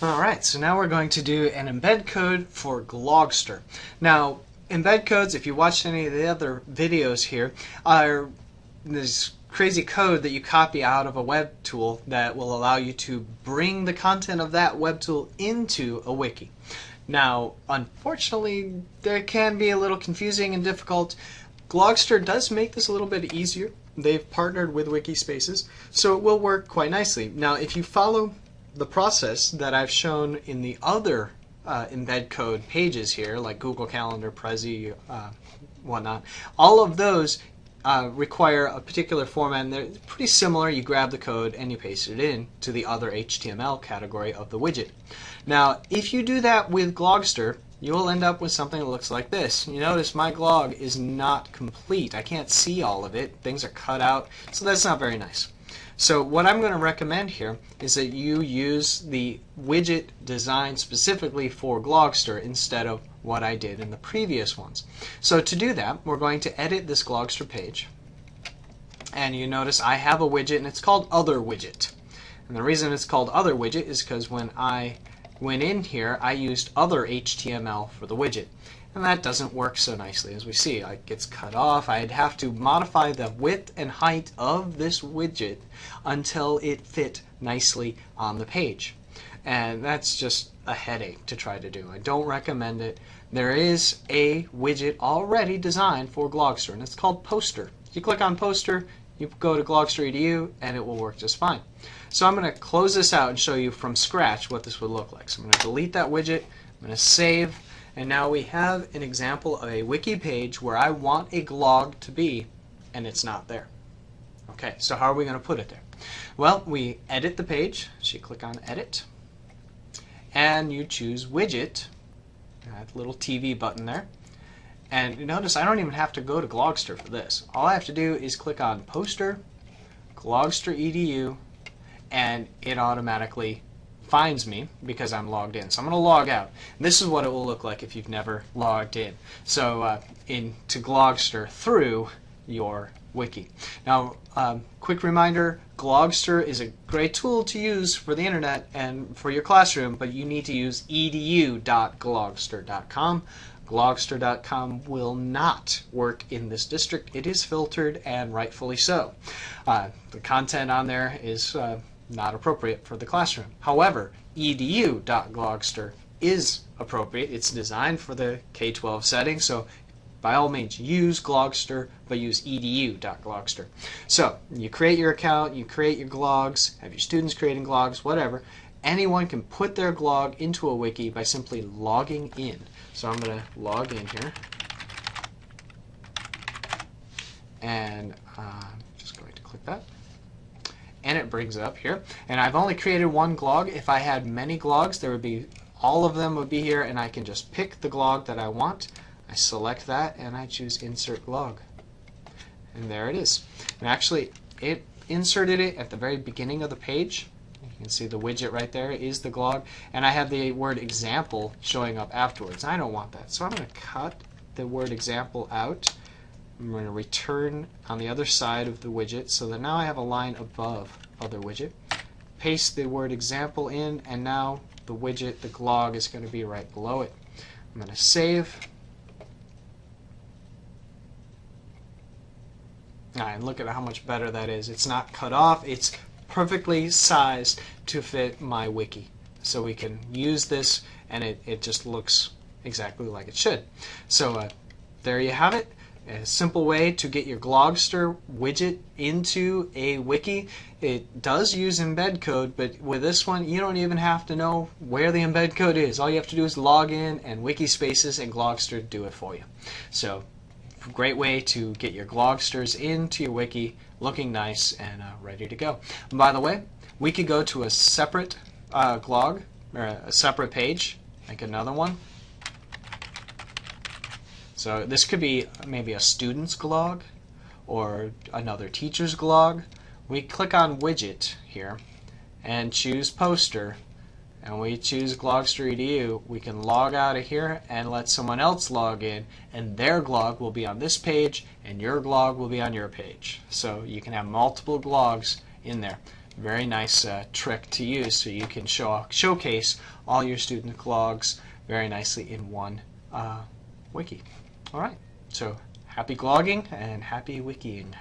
Alright, so now we're going to do an embed code for Glogster. Now, embed codes, if you watched any of the other videos here, are this crazy code that you copy out of a web tool that will allow you to bring the content of that web tool into a wiki. Now, unfortunately, that can be a little confusing and difficult. Glogster does make this a little bit easier. They've partnered with wikispaces, so it will work quite nicely. Now, if you follow the process that I've shown in the other embed code pages here, like Google Calendar, Prezi, whatnot, all of those require a particular format, and they're pretty similar. You grab the code and you paste it in to the other HTML category of the widget. Now, if you do that with Glogster, you will end up with something that looks like this. You notice my glog is not complete. I can't see all of it. Things are cut out, so that's not very nice. So what I'm going to recommend here is that you use the widget designed specifically for Glogster instead of what I did in the previous ones. So to do that, we're going to edit this Glogster page. And you notice I have a widget, and it's called Other Widget. And the reason it's called Other Widget is because when I went in here, I used other HTML for the widget. And that doesn't work so nicely. As we see, it gets cut off. I'd have to modify the width and height of this widget until it fit nicely on the page. And that's just a headache to try to do. I don't recommend it. There is a widget already designed for Glogster, and it's called Poster. You click on Poster, you go to Glogster.edu, and it will work just fine. So I'm going to close this out and show you from scratch what this would look like. So I'm going to delete that widget. I'm going to save. And now we have an example of a wiki page where I want a glog to be, and it's not there. Okay, so how are we going to put it there? Well, we edit the page. So you click on Edit, and you choose Widget, that little TV button there. And you notice I don't even have to go to Glogster for this. All I have to do is click on Poster, Glogster.edu, and it automatically finds me because I'm logged in. So I'm going to log out. This is what it will look like if you've never logged in. So into Glogster through your wiki. Now, quick reminder, Glogster is a great tool to use for the internet and for your classroom, but you need to use edu.glogster.com. Glogster.com will not work in this district. It is filtered, and rightfully so. The content on there is not appropriate for the classroom. However, edu.glogster is appropriate. It's designed for the K-12 setting, so by all means use Glogster, but use edu.glogster. So you create your account, you create your glogs, have your students creating glogs, whatever. Anyone can put their glog into a wiki by simply logging in. So I'm going to log in here, and I'm just going to click that. And it brings it up here. And I've only created one glog. If I had many glogs, there would be, all of them would be here, and I can just pick the glog that I want. I select that, and I choose Insert Glog. And there it is. And actually, it inserted it at the very beginning of the page. You can see the widget right there is the glog. And I have the word example showing up afterwards. I don't want that. So I'm going to cut the word example out. I'm going to return on the other side of the widget so that now I have a line above other widget. Paste the word example in, and now the widget, the glog, is going to be right below it. I'm going to save. And look at how much better that is. It's not cut off. It's perfectly sized to fit my wiki. So we can use this, and it just looks exactly like it should. So there you have it. A simple way to get your Glogster widget into a wiki. It does use embed code, but with this one you don't even have to know where the embed code is. All you have to do is log in, and wikispaces and Glogster do it for you. So great way to get your Glogsters into your wiki looking nice and ready to go. And by the way, we could go to a separate glog, or a separate page, make another one. So this could be maybe a student's glog or another teacher's glog. We click on Widget here and choose Poster, and we choose Glogster.edu. We can log out of here and let someone else log in, and their glog will be on this page and your glog will be on your page. So you can have multiple glogs in there. Very nice trick to use, so you can showcase all your student glogs very nicely in one wiki. All right, so happy glogging and happy wikiing.